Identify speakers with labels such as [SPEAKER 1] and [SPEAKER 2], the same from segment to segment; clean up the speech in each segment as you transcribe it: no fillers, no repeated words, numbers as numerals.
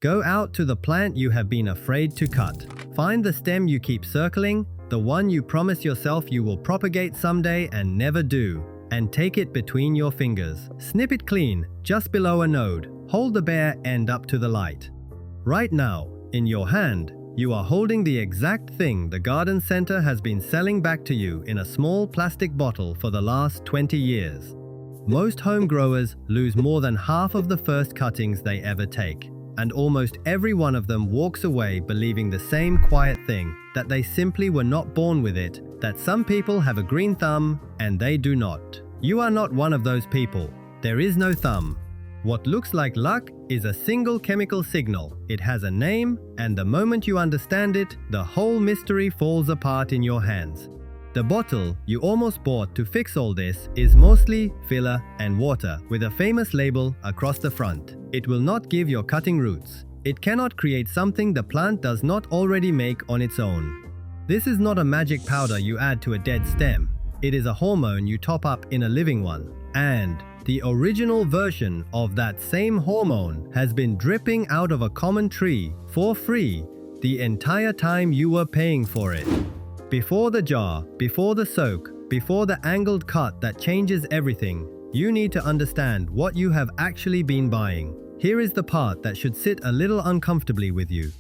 [SPEAKER 1] Go out to the plant you have been afraid to cut. Find the stem you keep circling, the one you promise yourself you will propagate someday and never do, and take it between your fingers. Snip it clean, just below a node. Hold the bare end up to the light. Right now, in your hand, you are holding the exact thing the garden center has been selling back to you in a small plastic bottle for the last 20 years. Most home growers lose more than half of the first cuttings they ever take, and almost every one of them walks away believing the same quiet thing, that they simply were not born with it, that some people have a green thumb and they do not. You are not one of those people. There is no thumb. What looks like luck is a single chemical signal. It has a name, and the moment you understand it, the whole mystery falls apart in your hands. The bottle you almost bought to fix all this is mostly filler and water with a famous label across the front. It will not give your cutting roots. It cannot create something the plant does not already make on its own. This is not a magic powder you add to a dead stem. It is a hormone you top up in a living one. And the original version of that same hormone has been dripping out of a common tree for free the entire time you were paying for it. Before the jar, before the soak, before the angled cut that changes everything, you need to understand what you have actually been buying. Here is the part that should sit a little uncomfortably with you.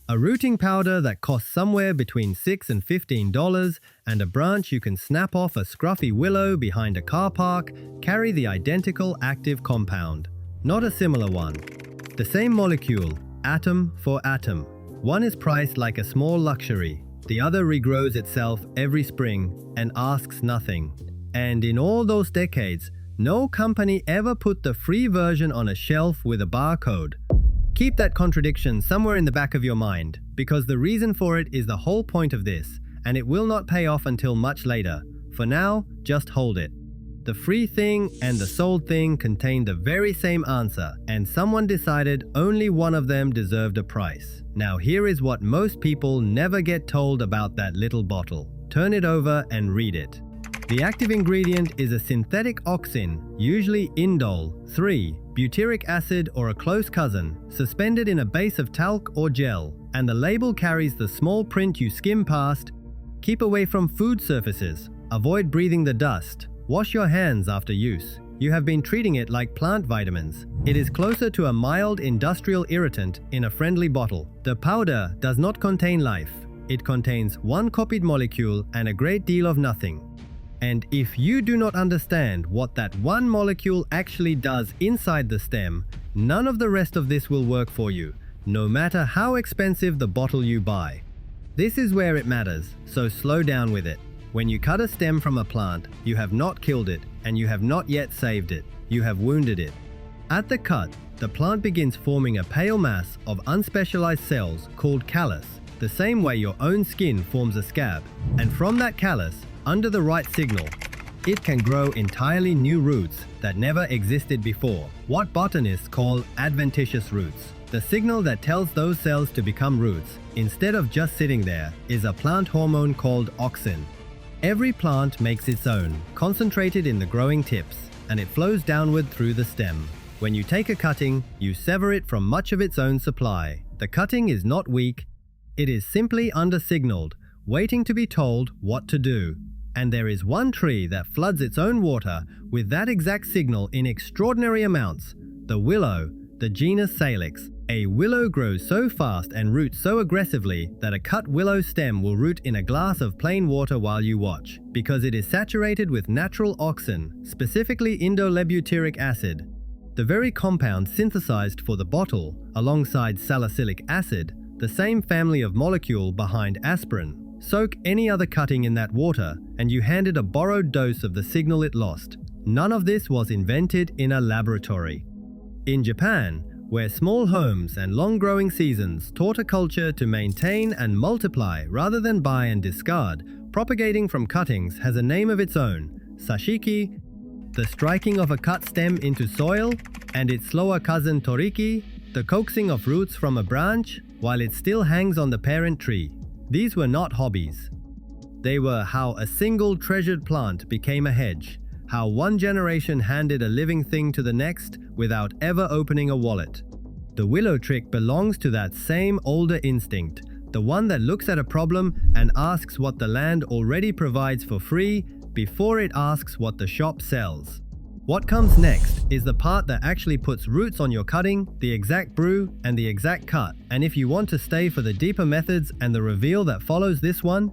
[SPEAKER 1] A rooting powder that costs somewhere between $6 and $15 and a branch you can snap off a scruffy willow behind a car park carry the identical active compound, not a similar one. The same molecule, atom for atom. One is priced like a small luxury. The other regrows itself every spring and asks nothing. And in all those decades, no company ever put the free version on a shelf with a barcode. Keep that contradiction somewhere in the back of your mind, because the reason for it is the whole point of this, and it will not pay off until much later. For now, just hold it. The free thing and the sold thing contain the very same answer, and someone decided only one of them deserved a price. Now here is what most people never get told about that little bottle. Turn it over and read it. The active ingredient is a synthetic auxin, usually indole 3, butyric acid or a close cousin, suspended in a base of talc or gel, and the label carries the small print you skim past. Keep away from food surfaces. Avoid breathing the dust. Wash your hands after use. You have been treating it like plant vitamins. It is closer to a mild industrial irritant in a friendly bottle. The powder does not contain life. It contains one copied molecule and a great deal of nothing. And if you do not understand what that one molecule actually does inside the stem, none of the rest of this will work for you, no matter how expensive the bottle you buy. This is where it matters, so slow down with it. When you cut a stem from a plant, you have not killed it, and you have not yet saved it. You have wounded it. At the cut, the plant begins forming a pale mass of unspecialized cells called callus, the same way your own skin forms a scab. And from that callus, under the right signal, it can grow entirely new roots that never existed before, what botanists call adventitious roots. The signal that tells those cells to become roots, instead of just sitting there, is a plant hormone called auxin. Every plant makes its own, concentrated in the growing tips, and it flows downward through the stem. When you take a cutting, you sever it from much of its own supply. The cutting is not weak, it is simply under-signaled, waiting to be told what to do. And there is one tree that floods its own water with that exact signal in extraordinary amounts, the willow, the genus Salix. A willow grows so fast and roots so aggressively that a cut willow stem will root in a glass of plain water while you watch, because it is saturated with natural auxin, specifically indolebutyric acid, the very compound synthesized for the bottle alongside salicylic acid, the same family of molecule behind aspirin. Soak any other cutting in that water, and you hand it a borrowed dose of the signal it lost. None of this was invented in a laboratory. In Japan, where small homes and long growing seasons taught a culture to maintain and multiply rather than buy and discard, propagating from cuttings has a name of its own, sashiki, the striking of a cut stem into soil, and its slower cousin toriki, the coaxing of roots from a branch while it still hangs on the parent tree. These were not hobbies. They were how a single treasured plant became a hedge, how one generation handed a living thing to the next without ever opening a wallet. The willow trick belongs to that same older instinct, the one that looks at a problem and asks what the land already provides for free before it asks what the shop sells. What comes next is the part that actually puts roots on your cutting, the exact brew, and the exact cut. And if you want to stay for the deeper methods and the reveal that follows this one,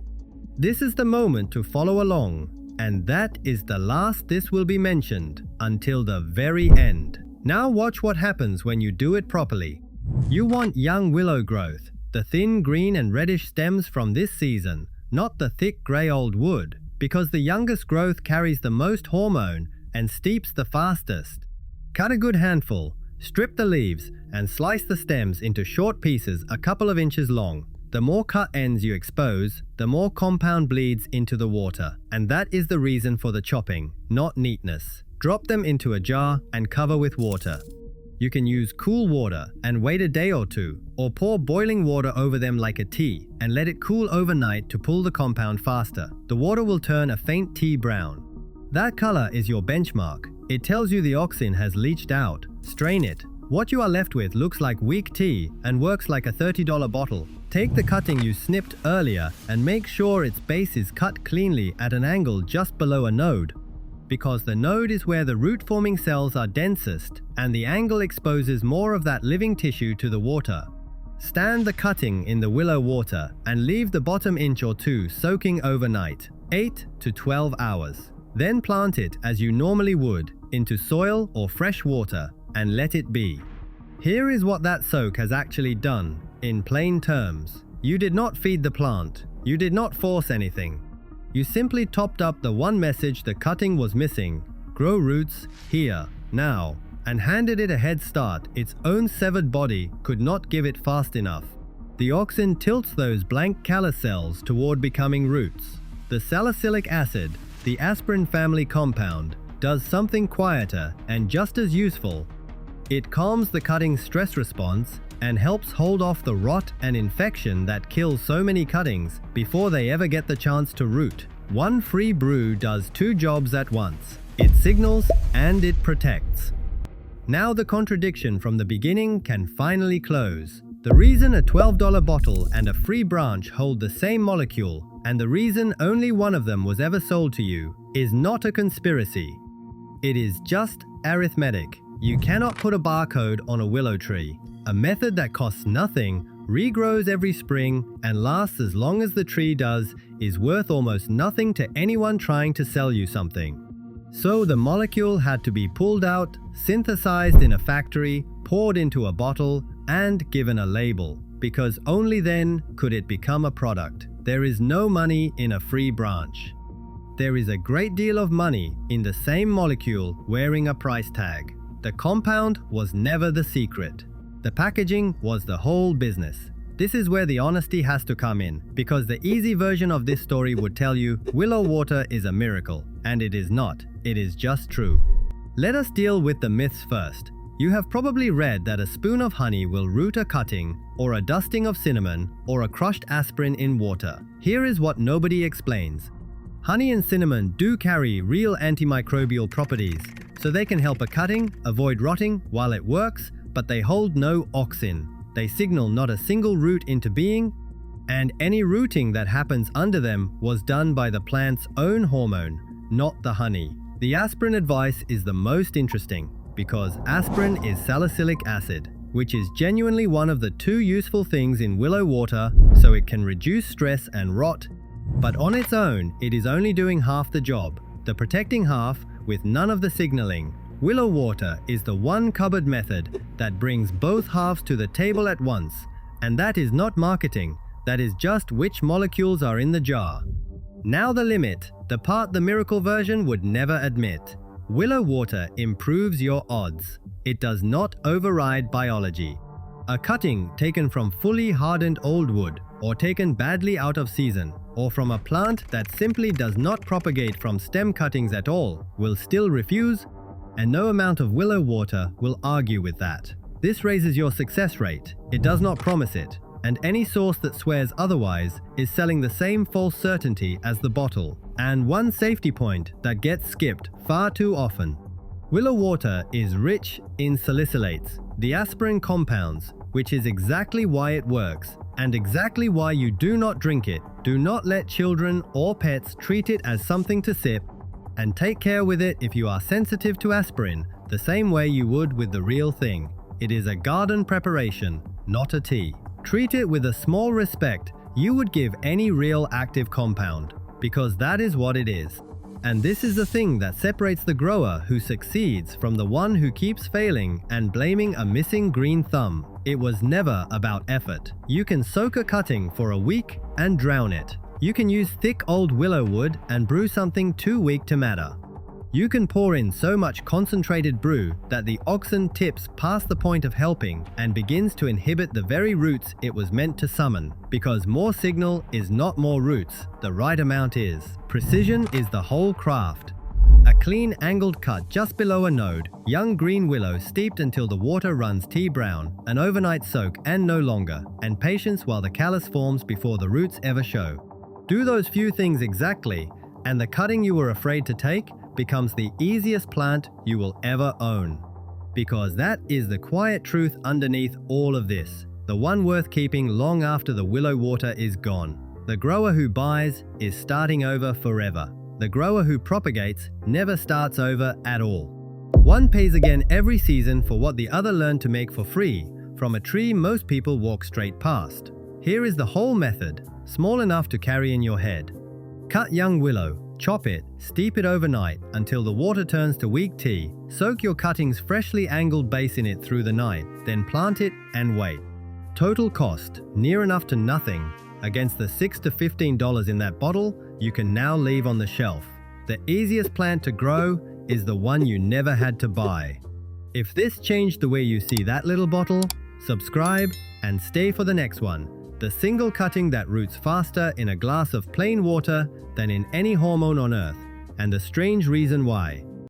[SPEAKER 1] this is the moment to follow along. And that is the last this will be mentioned until the very end. Now watch what happens when you do it properly. You want young willow growth, the thin green and reddish stems from this season, not the thick grey old wood, because the youngest growth carries the most hormone and steeps the fastest. Cut a good handful, strip the leaves, and slice the stems into short pieces a couple of inches long. The more cut ends you expose, the more compound bleeds into the water, and that is the reason for the chopping, not neatness. Drop them into a jar and cover with water. You can use cool water and wait a day or two, or pour boiling water over them like a tea and let it cool overnight to pull the compound faster. The water will turn a faint tea brown. That color is your benchmark. It tells you the auxin has leached out. Strain it. What you are left with looks like weak tea and works like a $30 bottle. Take the cutting you snipped earlier and make sure its base is cut cleanly at an angle just below a node, because the node is where the root-forming cells are densest and the angle exposes more of that living tissue to the water. Stand the cutting in the willow water and leave the bottom inch or two soaking overnight, 8 to 12 hours. Then plant it as you normally would, into soil or fresh water, and let it be. Here is what that soak has actually done, in plain terms. You did not feed the plant. You did not force anything. You simply topped up the one message the cutting was missing: grow roots here, now, and handed it a head start its own severed body could not give it fast enough. The auxin tilts those blank callus cells toward becoming roots. The salicylic acid, the aspirin family compound, does something quieter and just as useful. It calms the cutting's stress response and helps hold off the rot and infection that kills so many cuttings before they ever get the chance to root. One free brew does two jobs at once. It signals and it protects. Now the contradiction from the beginning can finally close. The reason a $12 bottle and a free branch hold the same molecule, and the reason only one of them was ever sold to you, is not a conspiracy. It is just arithmetic. You cannot put a barcode on a willow tree. A method that costs nothing, regrows every spring, and lasts as long as the tree does, is worth almost nothing to anyone trying to sell you something. So the molecule had to be pulled out, synthesized in a factory, poured into a bottle, and given a label, because only then could it become a product. There is no money in a free branch. There is a great deal of money in the same molecule wearing a price tag. The compound was never the secret. The packaging was the whole business. This is where the honesty has to come in, because the easy version of this story would tell you willow water is a miracle, and it is not. It is just true. Let us deal with the myths first. You have probably read that a spoon of honey will root a cutting, or a dusting of cinnamon, or a crushed aspirin in water. Here is what nobody explains. Honey and cinnamon do carry real antimicrobial properties, so they can help a cutting avoid rotting while it works, but they hold no auxin. They signal not a single root into being, and any rooting that happens under them was done by the plant's own hormone, not the honey. The aspirin advice is the most interesting, because aspirin is salicylic acid, which is genuinely one of the two useful things in willow water, so it can reduce stress and rot, but on its own, it is only doing half the job, the protecting half with none of the signaling. Willow water is the one cupboard method that brings both halves to the table at once, and that is not marketing, that is just which molecules are in the jar. Now the limit, the part the miracle version would never admit. Willow water improves your odds. It does not override biology. A cutting taken from fully hardened old wood, or taken badly out of season, or from a plant that simply does not propagate from stem cuttings at all, will still refuse, and no amount of willow water will argue with that. This raises your success rate. It does not promise it, and any source that swears otherwise is selling the same false certainty as the bottle. And one safety point that gets skipped far too often. Willow water is rich in salicylates. The aspirin compounds, which is exactly why it works, and exactly why you do not drink it. Do not let children or pets treat it as something to sip, and take care with it if you are sensitive to aspirin, the same way you would with the real thing. It is a garden preparation, not a tea. Treat it with a small respect you would give any real active compound, because that is what it is. And this is the thing that separates the grower who succeeds from the one who keeps failing and blaming a missing green thumb. It was never about effort. You can soak a cutting for a week and drown it. You can use thick old willow wood and brew something too weak to matter. You can pour in so much concentrated brew that the auxin tips past the point of helping and begins to inhibit the very roots it was meant to summon. Because more signal is not more roots, the right amount is. Precision is the whole craft. A clean angled cut just below a node, young green willow steeped until the water runs tea brown, an overnight soak and no longer, and patience while the callus forms before the roots ever show. Do those few things exactly, and the cutting you were afraid to take becomes the easiest plant you will ever own. Because that is the quiet truth underneath all of this, the one worth keeping long after the willow water is gone. The grower who buys is starting over forever. The grower who propagates never starts over at all. One pays again every season for what the other learned to make for free from a tree most people walk straight past. Here is the whole method, small enough to carry in your head. Cut young willow, chop it, steep it overnight until the water turns to weak tea. Soak your cutting's freshly angled base in it through the night, then plant it and wait. Total cost, near enough to nothing. Against the $6 to $15 in that bottle, you can now leave on the shelf. The easiest plant to grow is the one you never had to buy. If this changed the way you see that little bottle, subscribe and stay for the next one. The single cutting that roots faster in a glass of plain water than in any hormone on earth, and the strange reason why.